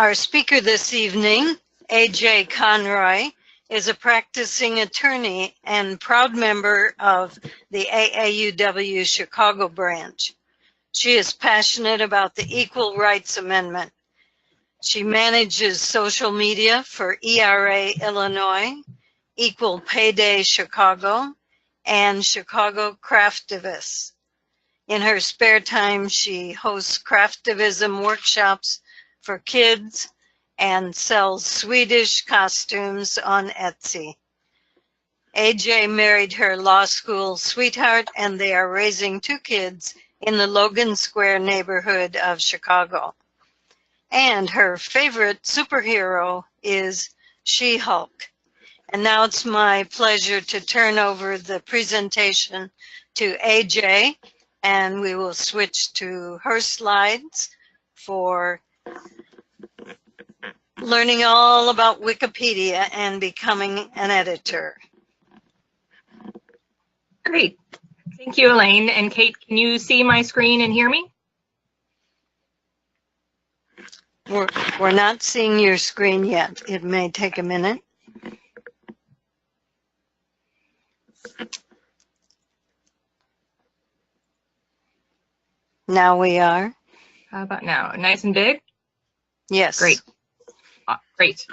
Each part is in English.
Our speaker this evening, A.J. Conroy, is a practicing attorney and proud member of the AAUW Chicago branch. She is passionate about the Equal Rights Amendment. She manages social media for ERA Illinois, Equal Pay Day Chicago, and Chicago Craftivists. In her spare time, she hosts craftivism workshops for kids and sells Swedish costumes on Etsy. AJ married her law school sweetheart, and they are raising 2 kids in the Logan Square neighborhood of Chicago. And her favorite superhero is She-Hulk. And now it's my pleasure to turn over the presentation to AJ, and we will switch to her slides for learning all about Wikipedia and becoming an editor. Great. Thank you, Elaine. And Kate, can you see my screen and hear me? We're not seeing your screen yet. It may take a minute. Now we are. How about now? Nice and big? Yes. Great. Great.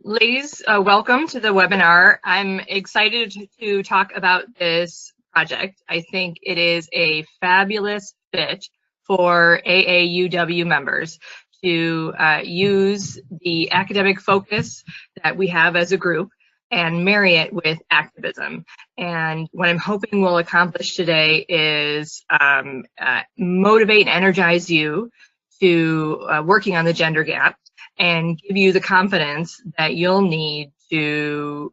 Ladies, welcome to the webinar. I'm excited to talk about this project. I think it is a fabulous fit for AAUW members to use the academic focus that we have as a group and marry it with activism. And what I'm hoping we'll accomplish today is motivate and energize you to working on the gender gap and give you the confidence that you'll need to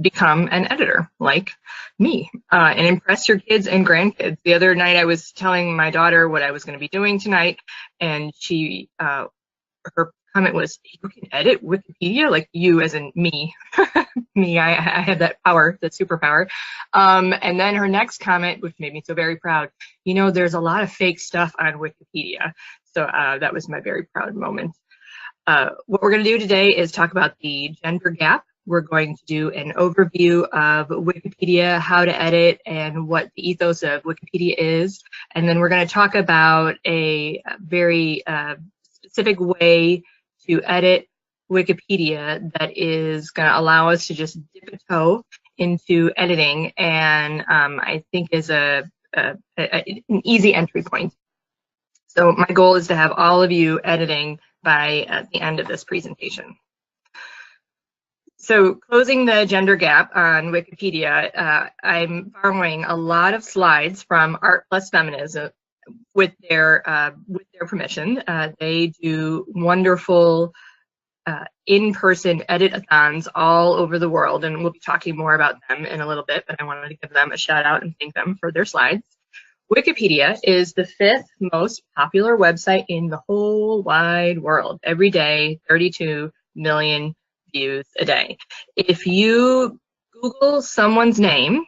become an editor like me and impress your kids and grandkids. The other night I was telling my daughter what I was going to be doing tonight, and she, her comment was, "You can edit Wikipedia?" Like you as in me. Me, I have that power, that superpower. And then her next comment, which made me so very proud, "You know, there's a lot of fake stuff on Wikipedia." So that was my very proud moment. What we're going to do today is talk about the gender gap. We're going to do an overview of Wikipedia, how to edit, and what the ethos of Wikipedia is. And then we're going to talk about a very specific way to edit Wikipedia that is going to allow us to just dip a toe into editing, and I think is an easy entry point. So my goal is to have all of you editing by the end of this presentation. So closing the gender gap on Wikipedia, I'm borrowing a lot of slides from Art Plus Feminism with their permission. They do wonderful in-person edit-a-thons all over the world, and we'll be talking more about them in a little bit, but I wanted to give them a shout out and thank them for their slides. Wikipedia is the 5th most popular website in the whole wide world. Every day, 32 million views a day. If you Google someone's name,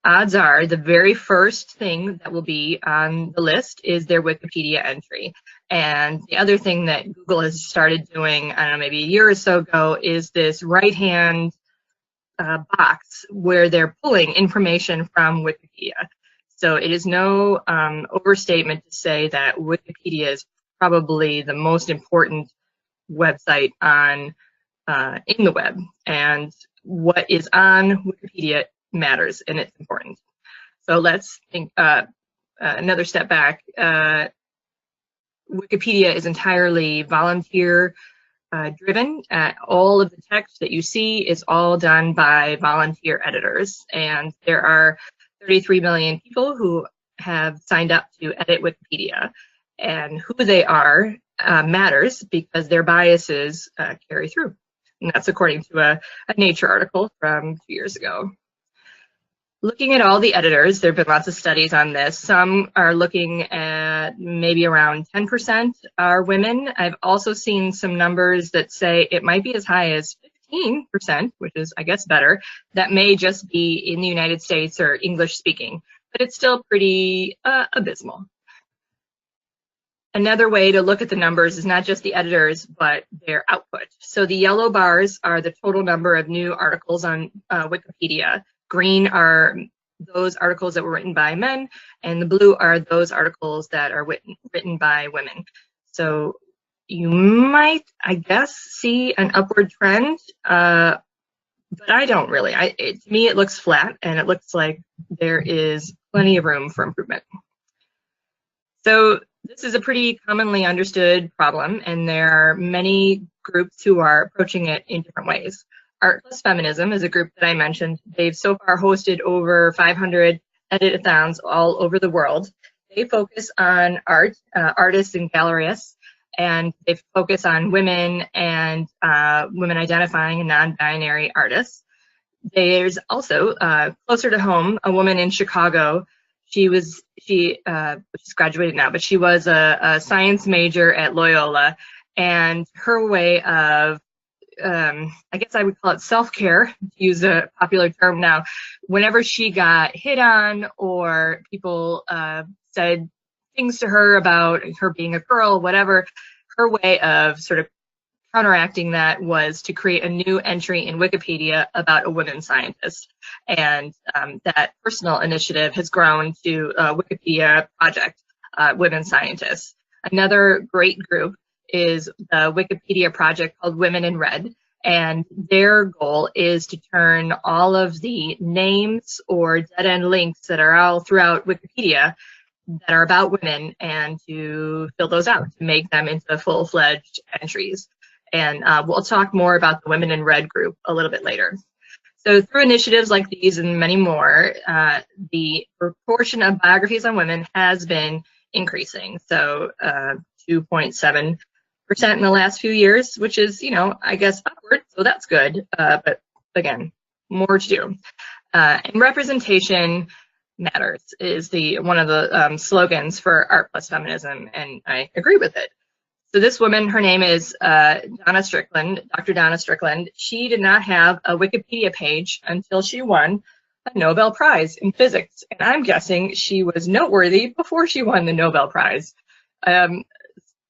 odds are the very first thing that will be on the list is their Wikipedia entry. And the other thing that Google has started doing, I don't know, maybe a year or so ago, is this right-hand box where they're pulling information from Wikipedia. So it is no overstatement to say that Wikipedia is probably the most important website on in the web, and what is on Wikipedia matters and it's important. So let's think another step back. Wikipedia is entirely volunteer driven. All of the text that you see is all done by volunteer editors, and there are 33 million people who have signed up to edit Wikipedia, and who they are matters because their biases carry through. And that's according to a Nature article from 2 years ago. Looking at all the editors, there have been lots of studies on this. Some are looking at maybe around 10% are women. I've also seen some numbers that say it might be as high as 15%, which is, I guess, better. That may just be in the United States or English speaking, but it's still pretty abysmal. Another way to look at the numbers is not just the editors, but their output. So the yellow bars are the total number of new articles on Wikipedia. Green are those articles that were written by men, and the blue are those articles that are written by women. So you might, I guess, see an upward trend, but I don't really. To me, it looks flat, and it looks like there is plenty of room for improvement. So this is a pretty commonly understood problem, and there are many groups who are approaching it in different ways. Art Plus Feminism is a group that I mentioned. They've so far hosted over 500 edit-a-thons all over the world. They focus on art, artists and gallerists, and they focus on women and women identifying and non-binary artists. There's also, closer to home, a woman in Chicago. She's graduated now, but she was a science major at Loyola, and her way of, I guess I would call it self-care, to use a popular term now, whenever she got hit on or people said things to her about her being a girl, whatever, her way of sort of counteracting that was to create a new entry in Wikipedia about a woman scientist. And that personal initiative has grown to a Wikipedia project, Women Scientists. Another great group is the Wikipedia project called Women in Red. And their goal is to turn all of the names or dead-end links that are all throughout Wikipedia that are about women and to fill those out, to make them into full-fledged entries. And we'll talk more about the Women in Red group a little bit later. So through initiatives like these and many more, the proportion of biographies on women has been increasing. So 2.7% in the last few years, which is, you know, I guess upward, so that's good. But again, more to do. And representation matters is one of the slogans for Art Plus Feminism, and I agree with it. So this woman, her name is Donna Strickland, Dr. Donna Strickland. She did not have a Wikipedia page until she won a Nobel Prize in physics. And I'm guessing she was noteworthy before she won the Nobel Prize.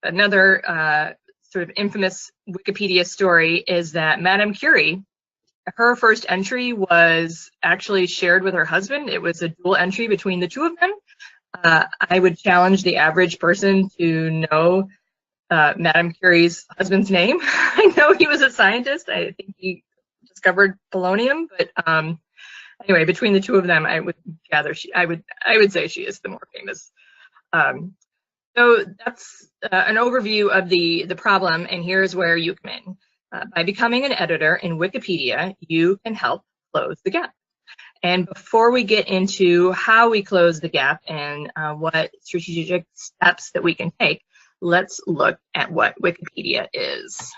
Another sort of infamous Wikipedia story is that Madame Curie, her first entry was actually shared with her husband. It was a dual entry between the two of them. I would challenge the average person to know Madame Curie's husband's name. I know he was a scientist. I think he discovered polonium, but anyway, between the two of them, I would gather I would say she is the more famous. So that's an overview of the problem, and here's where you come in. By becoming an editor in Wikipedia, you can help close the gap. And before we get into how we close the gap and what strategic steps that we can take, let's look at what Wikipedia is.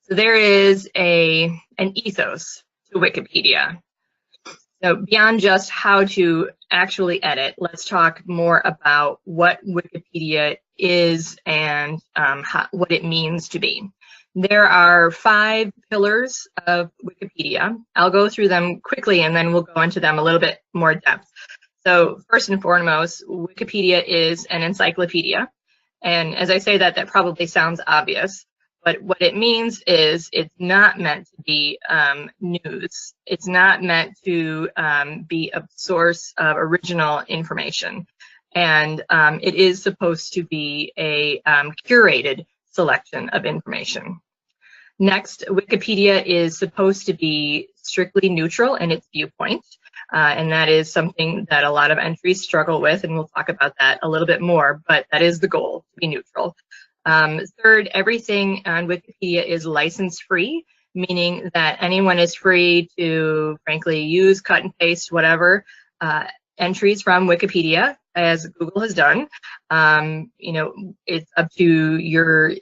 So there is an ethos to Wikipedia. So beyond just how to actually edit, let's talk more about what Wikipedia is and what it means to be. There are 5 pillars of Wikipedia. I'll go through them quickly and then we'll go into them a little bit more depth. So first and foremost, Wikipedia is an encyclopedia. And as I say that, that probably sounds obvious, but what it means is it's not meant to be news. It's not meant to be a source of original information. And it is supposed to be a curated selection of information. Next, Wikipedia is supposed to be strictly neutral in its viewpoint. And that is something that a lot of entries struggle with, and we'll talk about that a little bit more, but that is the goal, to be neutral. Third, everything on Wikipedia is license-free, meaning that anyone is free to, frankly, use, cut and paste, whatever, entries from Wikipedia, as Google has done. You know, it's up to your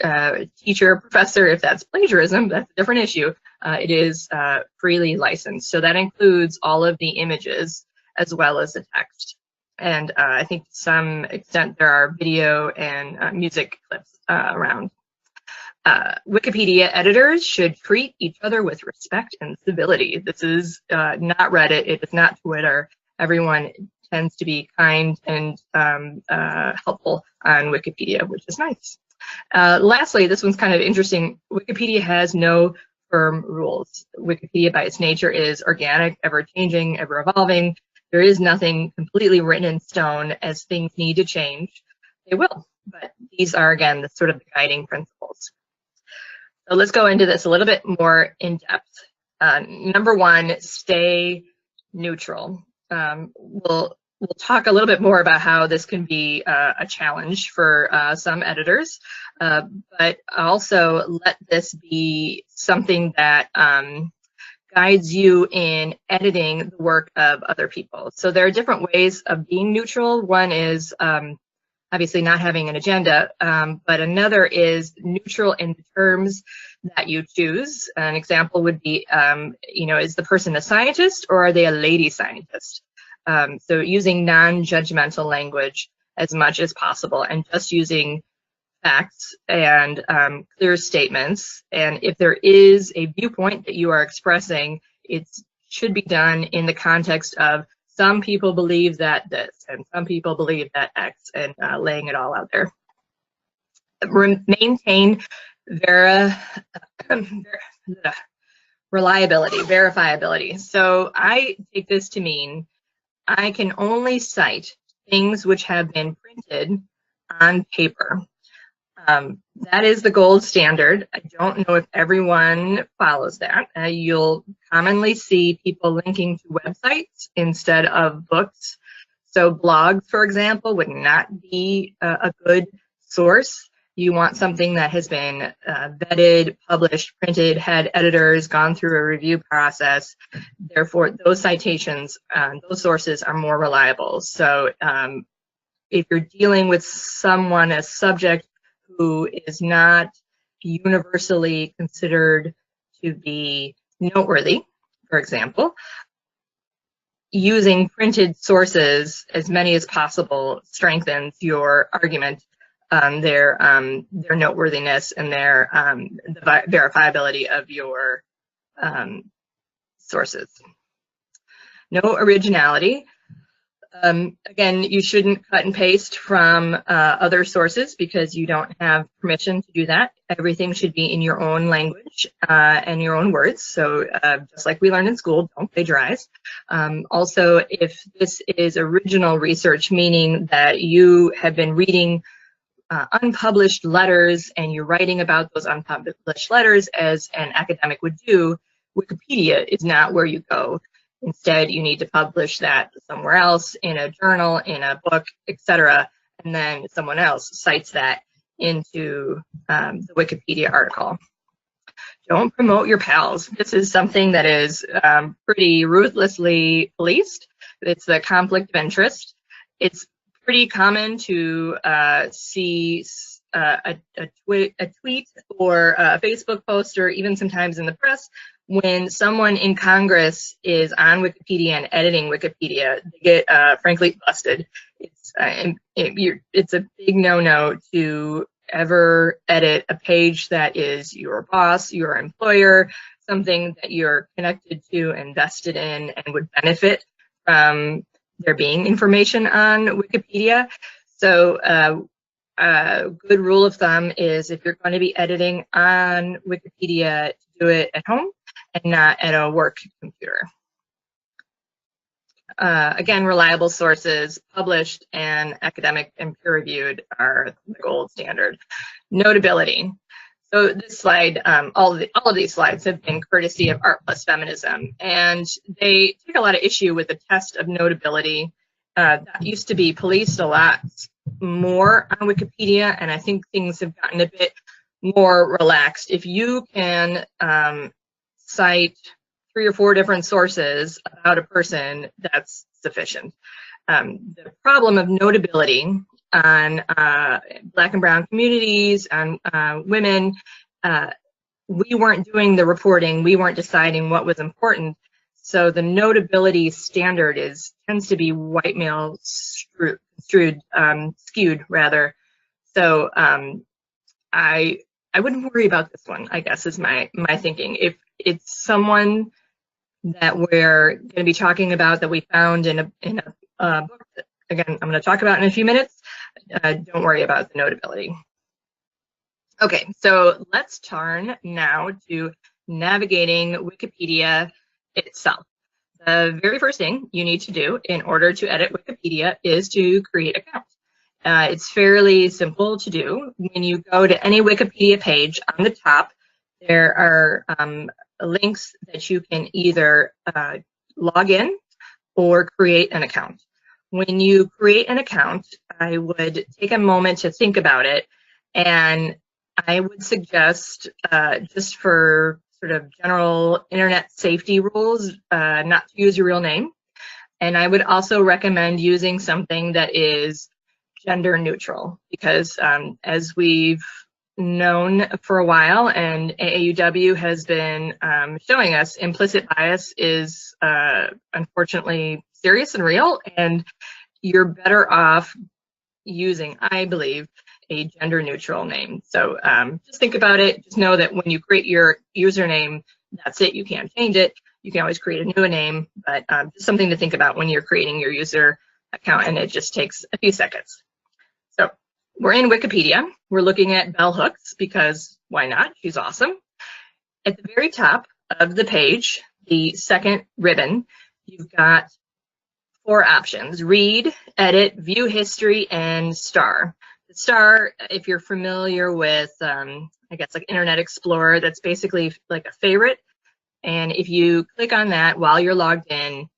teacher or professor if that's plagiarism. That's a different issue. It is freely licensed. So that includes all of the images as well as the text. And I think to some extent there are video and music clips around. Wikipedia editors should treat each other with respect and civility. This is not Reddit. It is not Twitter. Everyone tends to be kind and helpful on Wikipedia, which is nice. Lastly, this one's kind of interesting. Wikipedia has no firm rules. Wikipedia by its nature is organic, ever-changing, ever-evolving. There is nothing completely written in stone. As things need to change, they will. But these are, again, the sort of the guiding principles. So let's go into this a little bit more in depth. Number one, stay neutral. We'll talk a little bit more about how this can be a challenge for some editors, but also let this be something that guides you in editing the work of other people. So there are different ways of being neutral. One is obviously not having an agenda, but another is neutral in the terms that you choose. An example would be, is the person a scientist or are they a lady scientist? So using non-judgmental language as much as possible and just using facts and clear statements. And if there is a viewpoint that you are expressing, it should be done in the context of some people believe that this and some people believe that X, and laying it all out there. Maintain reliability, verifiability. So I take this to mean I can only cite things which have been printed on paper. That is the gold standard. I don't know if everyone follows that. You'll commonly see people linking to websites instead of books. So blogs, for example, would not be a good source. You want something that has been vetted, published, printed, had editors, gone through a review process. Therefore, those citations, those sources are more reliable. So if you're dealing with someone, a subject who is not universally considered to be noteworthy, for example, using printed sources, as many as possible, strengthens your argument, their noteworthiness and their the verifiability of your sources. No originality. Again, you shouldn't cut and paste from other sources because you don't have permission to do that. Everything should be in your own language and your own words. So just like we learned in school, don't plagiarize. Also, if this is original research, meaning that you have been reading unpublished letters and you're writing about those unpublished letters as an academic would do, Wikipedia is not where you go. Instead, you need to publish that somewhere else, in a journal, in a book, etc., and then someone else cites that into the Wikipedia article. Don't promote your pals. This is something that is pretty ruthlessly policed. It's the conflict of interest. It's pretty common to see a tweet or a Facebook post, or even sometimes in the press, when someone in Congress is on Wikipedia and editing Wikipedia, they get frankly busted. It's a big no-no to ever edit a page that is your boss, your employer, something that you're connected to, invested in, and would benefit from there being information on Wikipedia. So a good rule of thumb is if you're going to be editing on Wikipedia, do it at home and not at a work computer. Again, reliable sources, published and academic and peer-reviewed, are the gold standard. Notability. So this slide, all of these slides have been courtesy of Art Plus Feminism, and they take a lot of issue with the test of notability. That used to be policed a lot more on Wikipedia, and I think things have gotten a bit more relaxed. If you can cite 3 or 4 different sources about a person, that's sufficient. The problem of notability on Black and Brown communities, on women, we weren't doing the reporting, we weren't deciding what was important. So the notability standard tends to be white male skewed rather. So I wouldn't worry about this one, I guess, is my thinking. If it's someone that we're going to be talking about that we found in a book that, again, I'm going to talk about in a few minutes, Don't worry about the notability. Okay, so let's turn now to navigating Wikipedia itself. The very first thing you need to do in order to edit Wikipedia is to create an account. It's fairly simple to do. When you go to any Wikipedia page, on the top, there are links that you can either log in or create an account. When you create an account, I would take a moment to think about it, and I would suggest, just for sort of general internet safety rules, not to use your real name. And I would also recommend using something that is gender neutral, because as we've known for a while, and AAUW has been showing us, implicit bias is unfortunately serious and real, and you're better off using, I believe, a gender neutral name. So just think about it. Just know that when you create your username, that's it. You can't change it. You can always create a new name, but just something to think about when you're creating your user account, and it just takes a few seconds. So we're in Wikipedia. We're looking at bell hooks because why not? She's awesome. At the very top of the page, the second ribbon, you've got 4 options: read, edit, view history, and star. The star, if you're familiar with, I guess, like Internet Explorer, that's basically like a favorite. And if you click on that while you're logged in,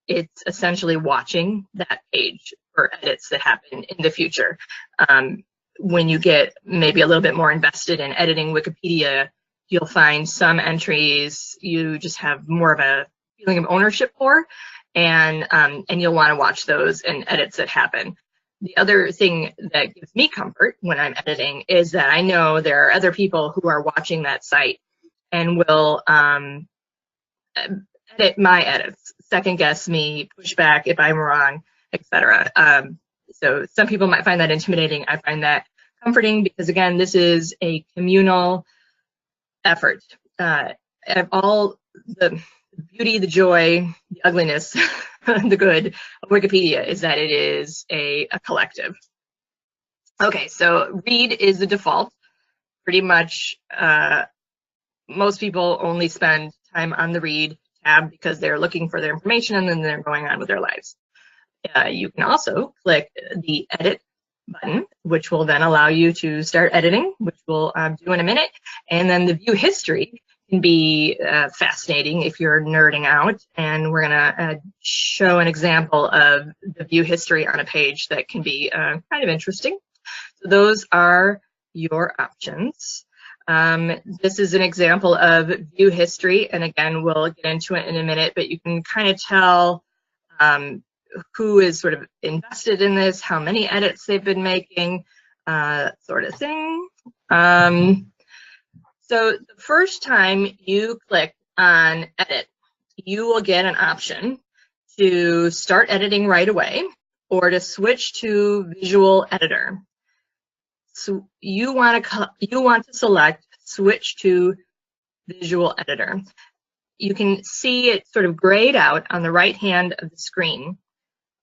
it's essentially watching that page for edits that happen in the future. When you get maybe a little bit more invested in editing Wikipedia, you'll find some entries you just have more of a feeling of ownership for, and you'll want to watch those and edits that happen. The other thing that gives me comfort when I'm editing is that I know there are other people who are watching that site and will edit my edits, second guess me, push back if I'm wrong, etc. So some people might find that intimidating. I find that comforting because, again, this is a communal effort. All the beauty, the joy, the ugliness, the good of Wikipedia is that it is a collective. Okay, so read is the default. Pretty much most people only spend time on the read tab because they're looking for their information and then they're going on with their lives. You can also click the edit button, which will then allow you to start editing, which we'll do in a minute. And then the view history can be fascinating if you're nerding out. And we're gonna show an example of the view history on a page that can be kind of interesting. So those are your options. This is an example of view history, and again, we'll get into it in a minute, but you can kind of tell who is sort of invested in this, how many edits they've been making, sort of thing. So the first time you click on edit, you will get an option to start editing right away or to switch to visual editor. So you want to select switch to visual editor. You can see it sort of grayed out on the right hand of the screen.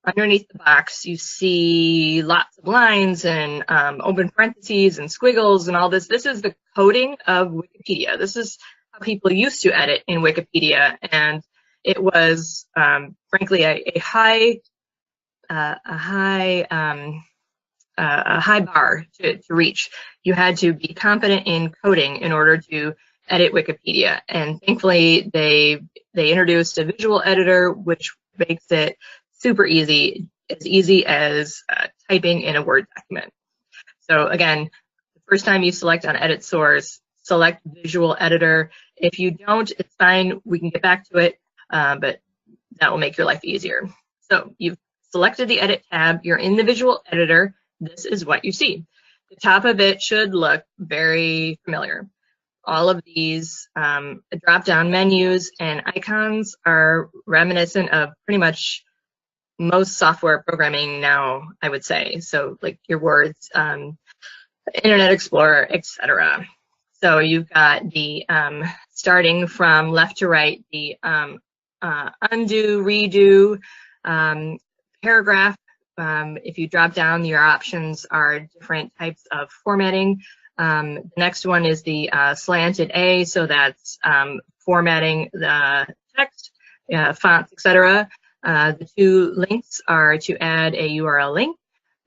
Underneath the box, you see lots of lines and open parentheses and squiggles and all this. This is the coding of Wikipedia. This is how people used to edit in Wikipedia, and it was frankly a high bar to reach. You had to be competent in coding in order to edit Wikipedia, and thankfully they introduced a visual editor, which makes it super easy as typing in a Word document. So again, the first time you select on edit source, select visual editor. If you don't, it's fine, we can get back to it, but that will make your life easier. So you've selected the edit tab, you're in the visual editor. This is what you see. The top of it should look very familiar. All of these drop-down menus and icons are reminiscent of pretty much most software programming now, I would say. So like your words, Internet Explorer, etc. So you've got the starting from left to right, the undo, redo, paragraph if you drop down, your options are different types of formatting. The next one is the slanted A, so that's formatting the text, fonts, etc. The two links are to add a URL link.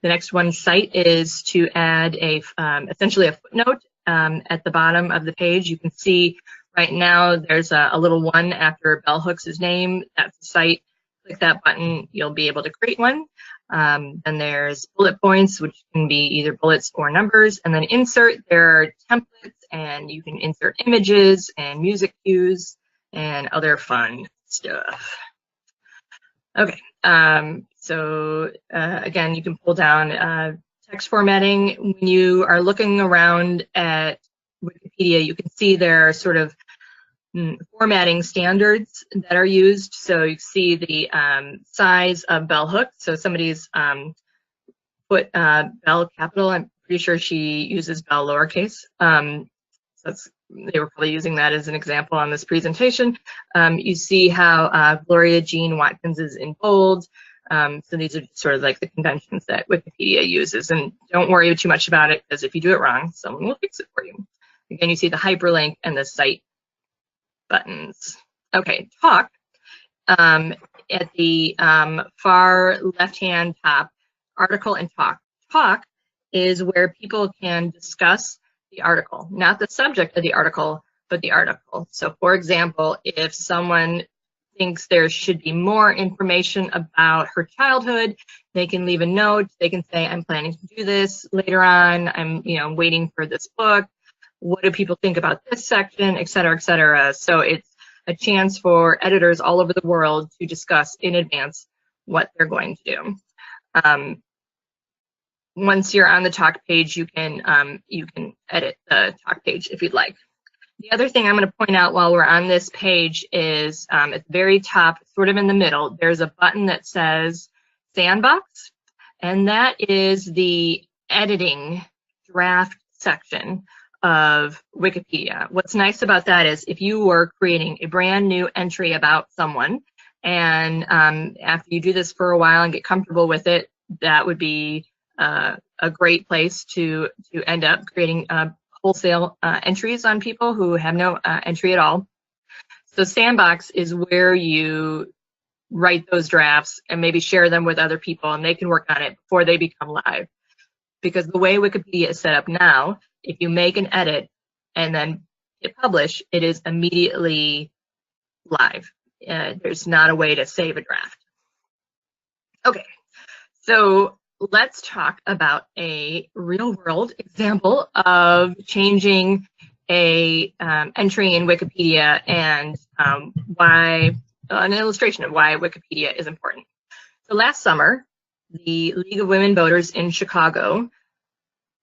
The next one, cite, is to add a essentially a footnote at the bottom of the page. You can see right now there's a little one after Bell Hooks' name. That's the cite. Click that button, you'll be able to create one. Then there's bullet points, which can be either bullets or numbers. And then insert, there are templates, and you can insert images and music cues and other fun stuff. Okay, so again, you can pull down text formatting. When you are looking around at Wikipedia, you can see there are sort of formatting standards that are used. So you see the size of bell hooks. So somebody's put bell capital. I'm pretty sure she uses bell lowercase. So they were probably using that as an example on this presentation. You see how Gloria Jean Watkins is in bold. So these are sort of like the conventions that Wikipedia uses. And don't worry too much about it, because if you do it wrong, someone will fix it for you. Again, you see the hyperlink and the cite buttons. Okay, talk. At the far left-hand top, article and talk. Talk is where people can discuss the article, not the subject of the article, but the article. So for example, if someone thinks there should be more information about her childhood, they can leave a note. They can say, I'm planning to do this later on. I'm waiting for this book. What do people think about this section, et cetera, et cetera. So it's a chance for editors all over the world to discuss in advance what they're going to do. Once you're on the talk page, you can edit the talk page if you'd like. The other thing I'm going to point out while we're on this page is at the very top, sort of in the middle, there's a button that says Sandbox, and that is the editing draft section of Wikipedia. What's nice about that is if you were creating a brand new entry about someone, and after you do this for a while and get comfortable with it, that would be a great place to end up creating wholesale entries on people who have no entry at all. So Sandbox is where you write those drafts and maybe share them with other people, and they can work on it before they become live. Because the way Wikipedia is set up now, if you make an edit and then hit publish, it is immediately live. There's not a way to save a draft. Okay, so let's talk about a real-world example of changing a entry in Wikipedia and why an illustration of why Wikipedia is important. So last summer, the League of Women Voters in Chicago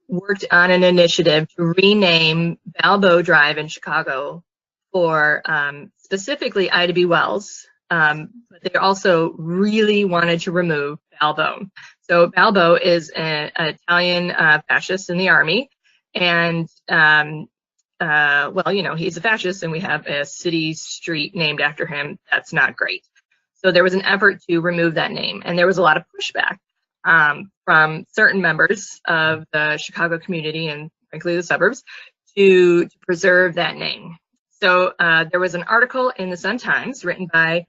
worked on an initiative to rename Balboa Drive in Chicago for specifically Ida B. Wells, but they also really wanted to remove Balbo. So Balbo is an Italian fascist in the army, and well, he's a fascist, and we have a city street named after him. That's not great. So there was an effort to remove that name, and there was a lot of pushback from certain members of the Chicago community and frankly the suburbs to preserve that name. So there was an article in the Sun-Times written by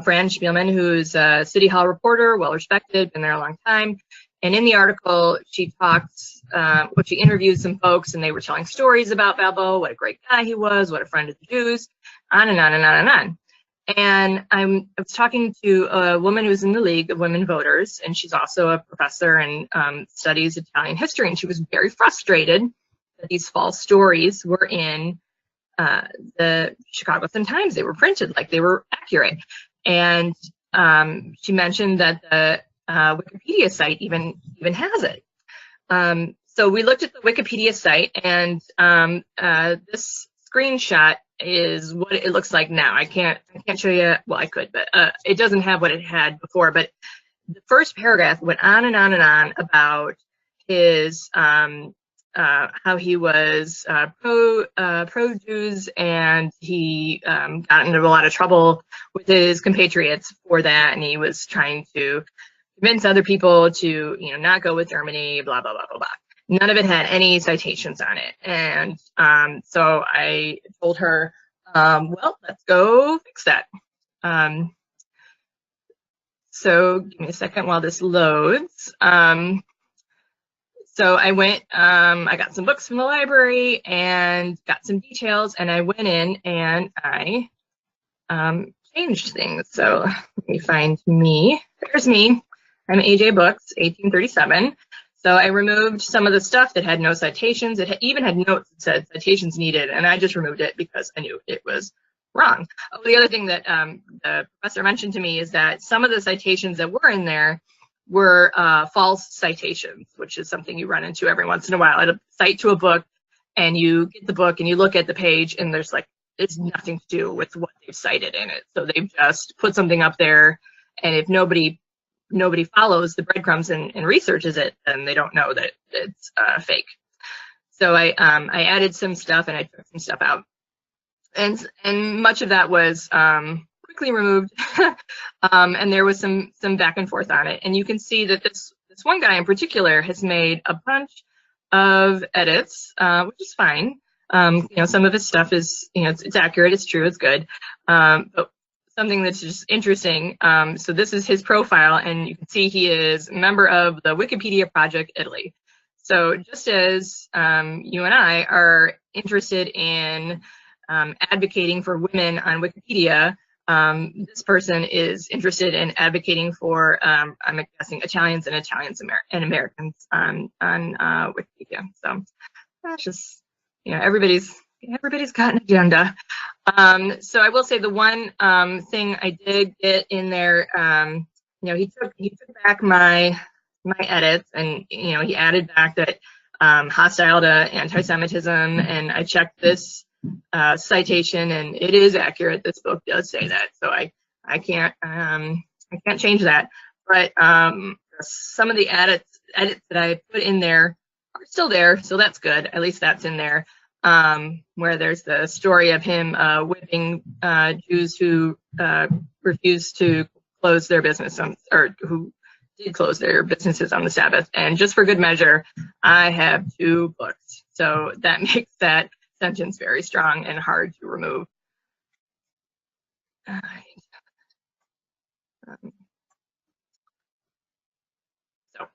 Fran Spielman, who's a City Hall reporter, well-respected, been there a long time. And in the article, she talks, she interviews some folks, and they were telling stories about Balboa, what a great guy he was, what a friend of the Jews, on and on and on and on. And I was talking to a woman who's in the League of Women Voters, and she's also a professor and studies Italian history, and she was very frustrated that these false stories were in the Chicago Sun-Times. They were printed like they were accurate. And she mentioned that the Wikipedia site even has it. So we looked at the Wikipedia site, and this screenshot is what it looks like now. I can't show you, well, I could, but it doesn't have what it had before. But the first paragraph went on and on and on about his how he was pro-Jews, and he got into a lot of trouble with his compatriots for that, and he was trying to convince other people to, not go with Germany, blah, blah, blah, blah, blah. None of it had any citations on it. And so I told her, well, let's go fix that. So give me a second while this loads. So I went, I got some books from the library and got some details, and I went in and I changed things. So let me find me. There's me. I'm AJ Books, 1837. So I removed some of the stuff that had no citations. It even had notes that said citations needed, and I just removed it because I knew it was wrong. Oh, the other thing that the professor mentioned to me is that some of the citations that were in there were false citations, which is something you run into every once in a while. At a cite to a book, and you get the book and you look at the page, and there's like, it's nothing to do with what they've cited in it. So they've just put something up there, and if nobody follows the breadcrumbs and researches it, then they don't know that it's fake. So I added some stuff and I took some stuff out, and much of that was quickly removed, and there was some back and forth on it. And you can see that this one guy in particular has made a bunch of edits, which is fine. Some of his stuff is, it's accurate, it's true, it's good. But something that's just interesting, so this is his profile, and you can see he is a member of the Wikipedia Project Italy. So just as you and I are interested in advocating for women on Wikipedia, this person is interested in advocating for, I'm guessing, Italians and Americans on Wikipedia. So that's just, everybody's got an agenda. So I will say the one thing I did get in there, he took back my edits, and he added back that hostile to anti-Semitism, and I checked this citation, and it is accurate. This book does say that, so I can't change that. But some of the edits that I put in there are still there, so that's good. At least that's in there. Where there's the story of him whipping Jews who refused to close their business or who did close their businesses on the Sabbath. And just for good measure, I have 2 books. So that makes that sentence very strong and hard to remove. So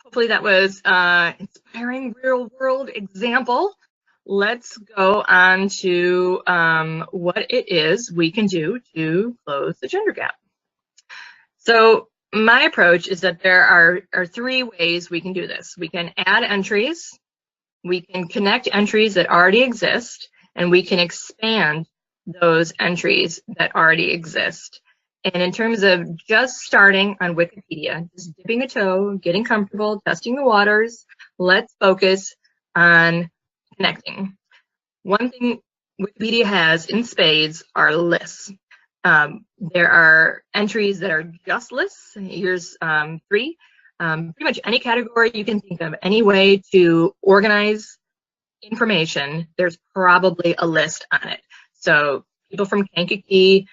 hopefully that was inspiring real world example. Let's go on to what it is we can do to close the gender gap. So my approach is that there are 3 ways we can do this. We can add entries, we can connect entries that already exist, and we can expand those entries that already exist. And in terms of just starting on Wikipedia, just dipping a toe, getting comfortable, testing the waters, let's focus on connecting. One thing Wikipedia has in spades are lists. There are entries that are just lists. Here's 3. Pretty much any category you can think of, any way to organize information, there's probably a list on it. So people from Kankakee,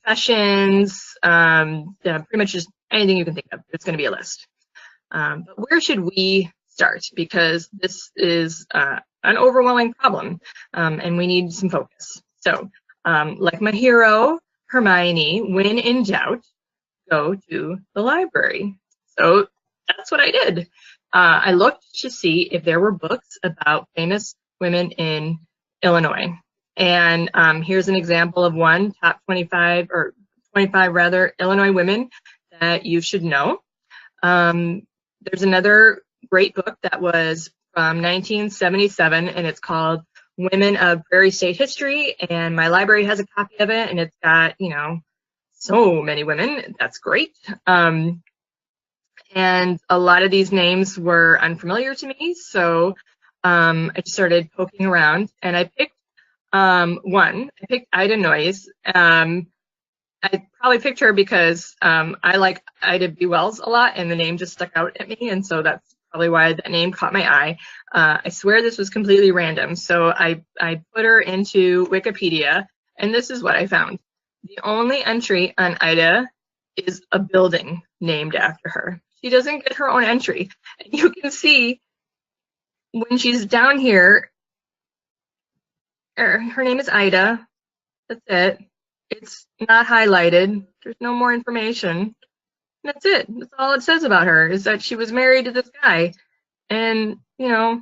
professions, pretty much just anything you can think of, there's going to be a list. But where should we start? Because this is an overwhelming problem, and we need some focus. So like my hero, Hermione, when in doubt, go to the library. So that's what I did. I looked to see if there were books about famous women in Illinois. And here's an example of one, top 25 Illinois women that you should know. There's another great book that was from 1977, and it's called Women of Prairie State History, and my library has a copy of it, and it's got, so many women. That's great. And a lot of these names were unfamiliar to me, so I just started poking around, and I picked one. I picked Ida Noyes. I probably picked her because I like Ida B. Wells a lot, and the name just stuck out at me, and so that's probably why that name caught my eye. I swear this was completely random, so I put her into Wikipedia, and this is what I found. The only entry on Ida is a building named after her. She doesn't get her own entry. And you can see when she's down here, her name is Ida. That's it. It's not highlighted. There's no more information. That's it. That's all it says about her, is that she was married to this guy. And, you know,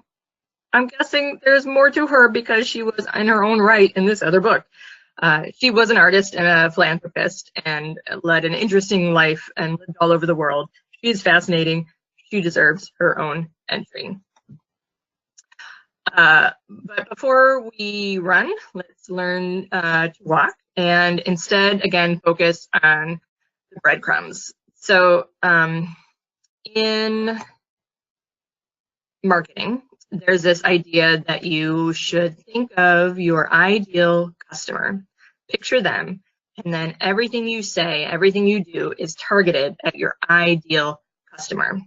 I'm guessing there's more to her because she was in her own right in this other book. She was an artist and a philanthropist and led an interesting life and lived all over the world. She's fascinating. She deserves her own entry. But before we run, let's learn to walk and instead, again, focus on the breadcrumbs. So in marketing, there's this idea that you should think of your ideal customer, picture them, and then everything you say, everything you do is targeted at your ideal customer.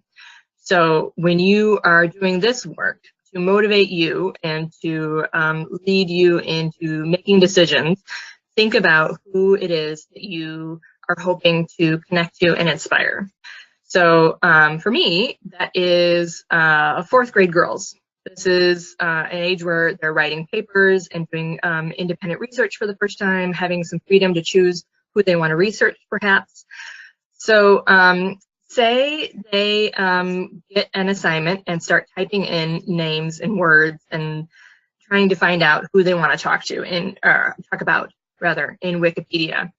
So when you are doing this work to motivate you and to lead you into making decisions, think about who it is that you are hoping to connect to and inspire. So for me, that is fourth grade girls. This is an age where they're writing papers and doing independent research for the first time, having some freedom to choose who they want to research, perhaps. So say they get an assignment and start typing in names and words and trying to find out who they want to talk to in talk about rather in Wikipedia.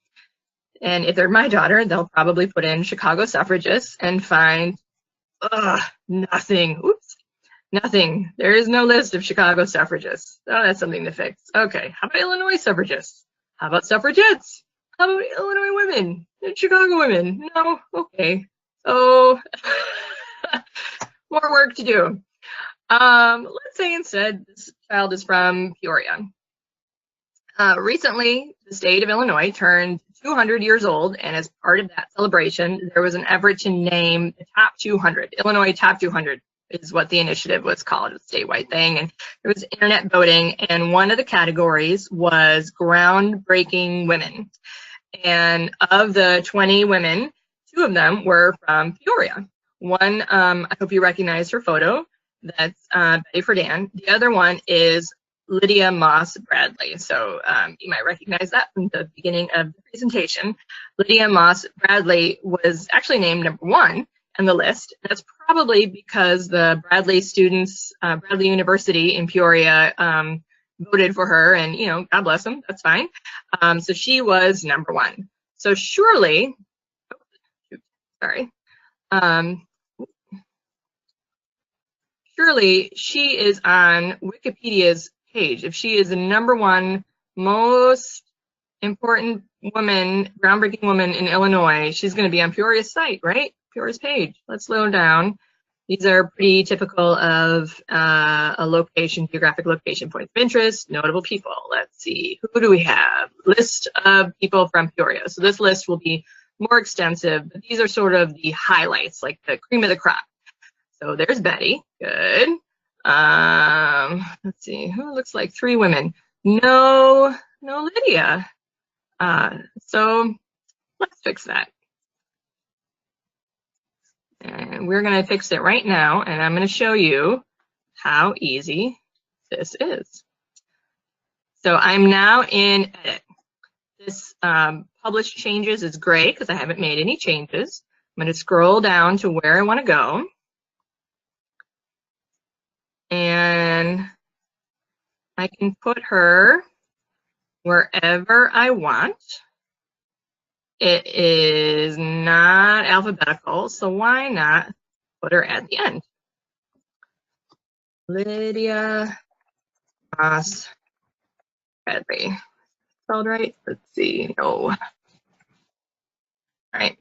And if they're my daughter, they'll probably put in Chicago suffragists and find nothing. Oops, nothing. There is no list of Chicago suffragists. Oh, that's something to fix. Okay, how about Illinois suffragists? How about suffragettes? How about Illinois women? Chicago women? No? Okay. So, more work to do. Let's say instead this child is from Peoria. Recently, the state of Illinois turned 200 years old, and as part of that celebration, there was an effort to name the top 200. Illinois Top 200 is what the initiative was called, a statewide thing, and there was internet voting, and one of the categories was groundbreaking women. And of the 20 women, 2 of them were from Peoria. One, I hope you recognize her photo, that's Betty Friedan. The other one is Lydia Moss Bradley. So you might recognize that from the beginning of the presentation. Lydia Moss Bradley was actually named #1 on the list. That's probably because the Bradley students, Bradley University in Peoria voted for her, and you know, God bless them, that's fine. So she was #1. So surely, surely she is on Wikipedia's page. If she is the #1 most important woman, groundbreaking woman in Illinois, she's going to be on Peoria's site, right? Peoria's page. Let's slow down. These are pretty typical of a location, geographic location, points of interest, notable people. Let's see, who do we have? List of people from Peoria. So this list will be more extensive, but these are sort of the highlights, like the cream of the crop. So there's Betty, good. Let's see, who looks like 3 women? No Lydia. So let's fix that. And we're going to fix it right now, and I'm going to show you how easy this is. So I'm now in edit. This publish changes is gray because I haven't made any changes. I'm going to scroll down to where I want to go. And I can put her wherever I want. It is not alphabetical, so why not put her at the end? Lydia Moss Bradley. Spelled right? Let's see. No. All right.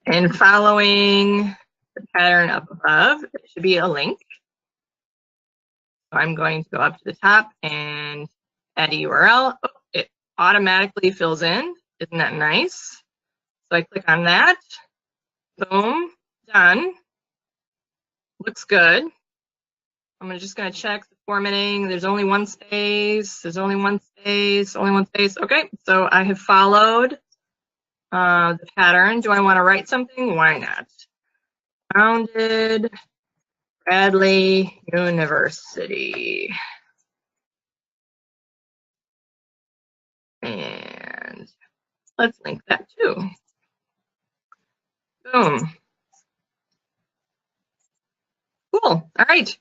And following the pattern up above, there should be a link. So I'm going to go up to the top and add a URL. Oh, it automatically fills in. Isn't that nice? So I click on that. Boom. Done. Looks good. I'm just going to check the formatting. There's only 1 space. There's only 1 space. Only 1 space. Okay. So I have followed the pattern. Do I want to write something? Why not? Founded Bradley University. And let's link that too. Boom. Cool. All right.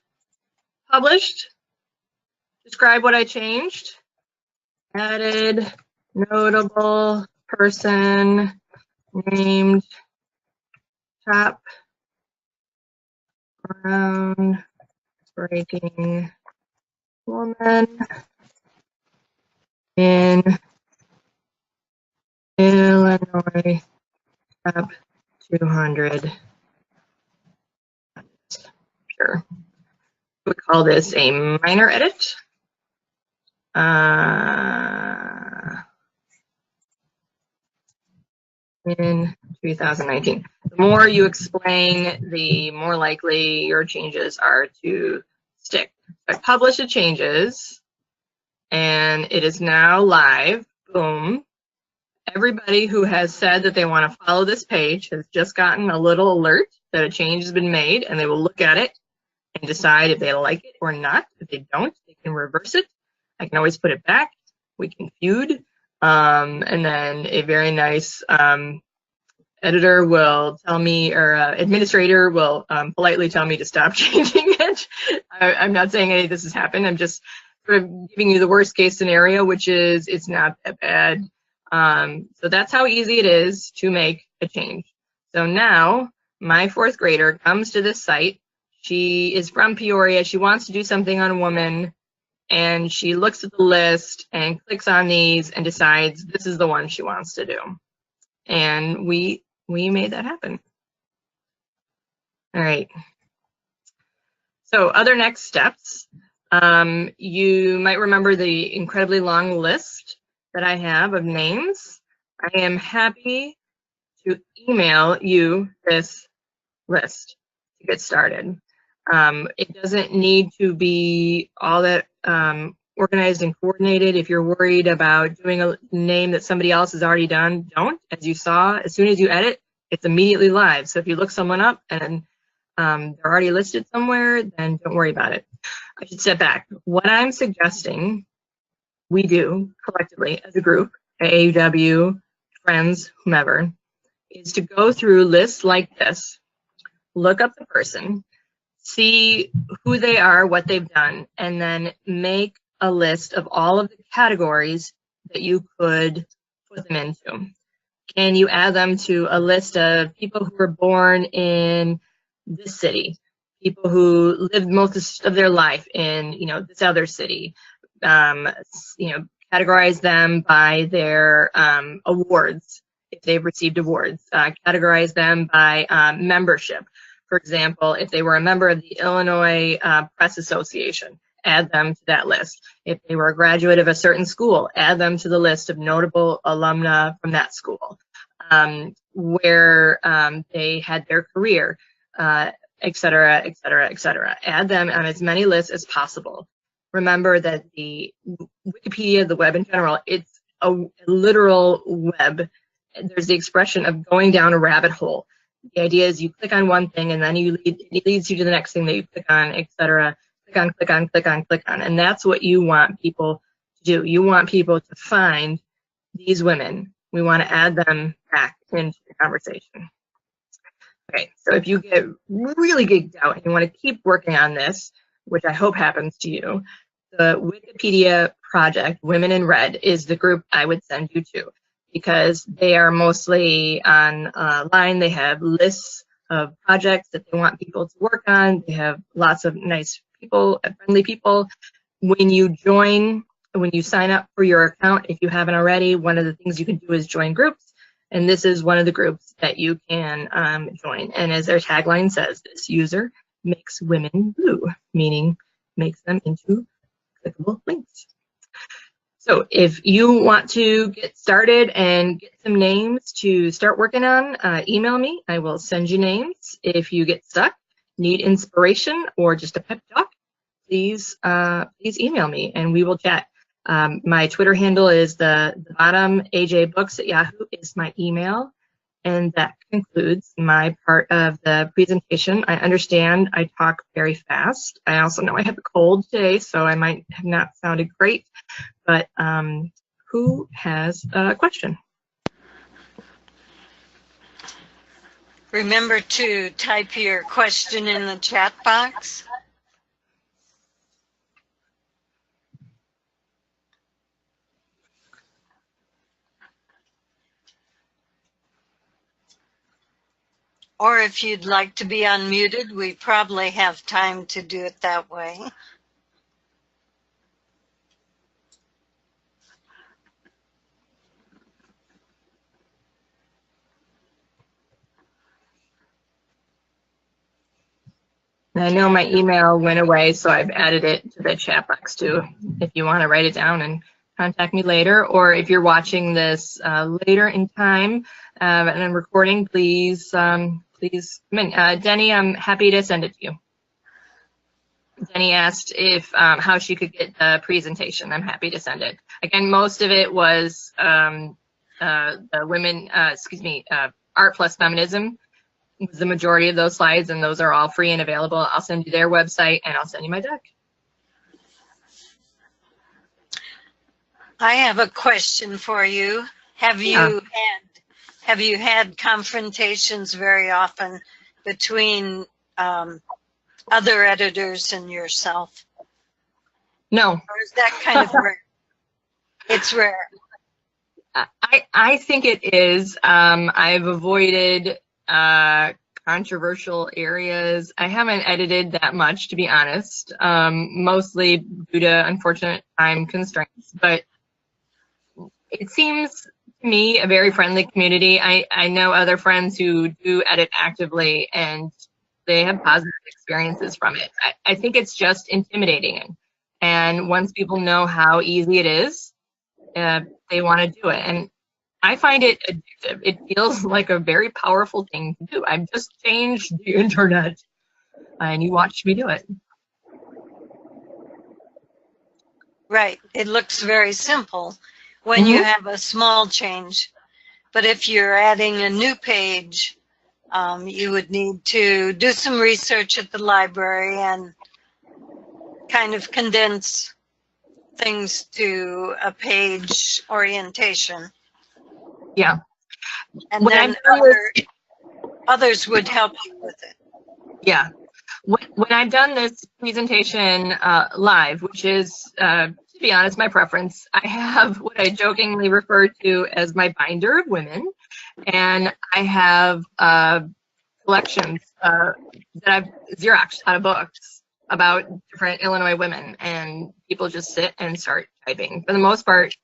Published. Describe what I changed. Added notable person named top groundbreaking woman in Illinois top 200. Sure. We call this a minor edit. In 2019. The more you explain, the more likely your changes are to stick. I published the changes, and it is now live. Boom. Everybody who has said that they want to follow this page has just gotten a little alert that a change has been made, and they will look at it and decide if they like it or not. If they don't, they can reverse it. I can always put it back. We can feud. And then a very nice editor will tell me, or administrator will politely tell me to stop changing it. I'm not saying any of this has happened. I'm just sort of giving you the worst case scenario, which is it's not that bad. So that's how easy it is to make a change. So now my fourth grader comes to this site. She is from Peoria. She wants to do something on women. And she looks at the list and clicks on these and decides this is the one she wants to do. And we made that happen. All right. So other next steps. You might remember the incredibly long list that I have of names. I am happy to email you this list to get started. It doesn't need to be all that organized and coordinated. If you're worried about doing a name that somebody else has already done, don't. As you saw, as soon as you edit, it's immediately live. So if you look someone up and they're already listed somewhere, then don't worry about it. I should step back. What I'm suggesting we do collectively as a group, AAUW, friends, whomever, is to go through lists like this, look up the person, see who they are, what they've done, and then make a list of all of the categories that you could put them into. Can you add them to a list of people who were born in this city, people who lived most of their life in, this other city? Categorize them by their awards, if they've received awards. Categorize them by membership. For example, if they were a member of the Illinois Press Association, add them to that list. If they were a graduate of a certain school, add them to the list of notable alumna from that school. Where they had their career, et cetera, et cetera, et cetera. Add them on as many lists as possible. Remember that the Wikipedia, the web in general, it's a literal web. There's the expression of going down a rabbit hole. The idea is you click on one thing and then it leads you to the next thing that you click on, et cetera. Click on, click on, click on, click on. And that's what you want people to do. You want people to find these women. We want to add them back into the conversation. Okay, so if you get really geeked out and you want to keep working on this, which I hope happens to you, the Wikipedia project, Women in Red, is the group I would send you to, because they are mostly online. They have lists of projects that they want people to work on. They have lots of nice people, friendly people. When you join, when you sign up for your account, if you haven't already, one of the things you can do is join groups. And this is one of the groups that you can join. And as their tagline says, this user makes women blue, meaning makes them into clickable links. So if you want to get started and get some names to start working on, email me. I will send you names. If you get stuck, need inspiration, or just a pep talk, please email me and we will chat. My Twitter handle is the bottom. AJBooks at Yahoo is my email. And that concludes my part of the presentation. I understand I talk very fast. I also know I have a cold today, so I might have not sounded great. But who has a question? Remember to type your question in the chat box. Or if you'd like to be unmuted, we probably have time to do it that way. I know my email went away, so I've added it to the chat box too, if you want to write it down and contact me later, or if you're watching this later in time and I'm recording, please please come in. Denny, I'm happy to send it to you. Denny asked if how she could get the presentation. I'm happy to send it. Again, most of it was the women, Art plus Feminism. The majority of those slides, and those are all free and available. I'll send you their website and I'll send you my deck. I have a question for you. Have you had confrontations very often between other editors and yourself? No. Or is that kind of rare? It's rare. I think it is. I've avoided controversial areas. I haven't edited that much, to be honest, mostly due to unfortunate time constraints, but it seems to me a very friendly community. I know other friends who do edit actively and they have positive experiences from it. I think it's just intimidating. And once people know how easy it is, they want to do it. And I find it addictive. It feels like a very powerful thing to do. I've just changed the internet and you watch me do it. Right. It looks very simple when you have a small change. But if you're adding a new page, you would need to do some research at the library and kind of condense things to a page orientation. Yeah. And then others would help you with it. Yeah. When I've done this presentation live, which is, to be honest, my preference, I have what I jokingly refer to as my binder of women. And I have collections that I've Xeroxed out of books about different Illinois women. And people just sit and start typing. For the most part,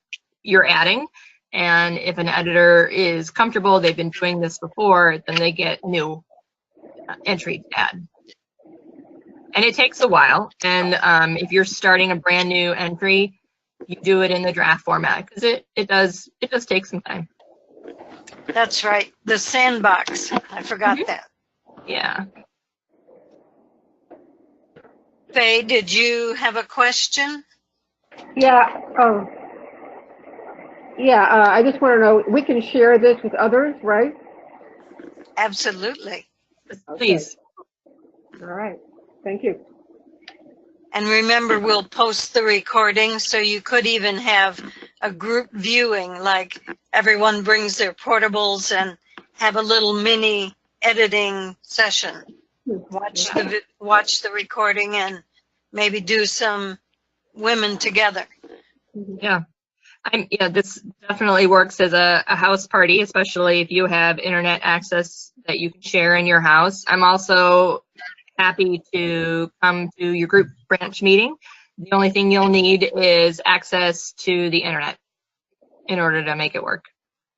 you're adding. And if an editor is comfortable, they've been doing this before, then they get new entries to add. And it takes a while. And if you're starting a brand new entry, you do it in the draft format because it does take some time. That's right. The sandbox. I forgot that. Yeah. Faye, did you have a question? Yeah. I just want to know, we can share this with others, right? Absolutely. Please. Okay. All right. Thank you. And remember, we'll post the recording, so you could even have a group viewing, like everyone brings their portables and have a little mini editing session. Watch the recording and maybe do some women together. Yeah. This definitely works as a house party, especially if you have internet access that you can share in your house. I'm also happy to come to your group branch meeting. The only thing you'll need is access to the internet in order to make it work.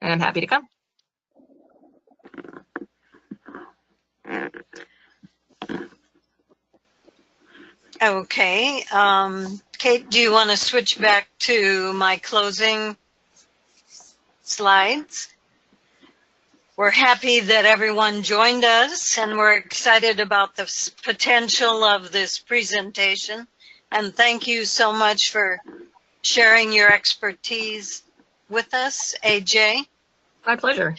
And I'm happy to come. Okay. Kate, do you want to switch back to my closing slides? We're happy that everyone joined us, and we're excited about the potential of this presentation. And thank you so much for sharing your expertise with us, AJ. My pleasure.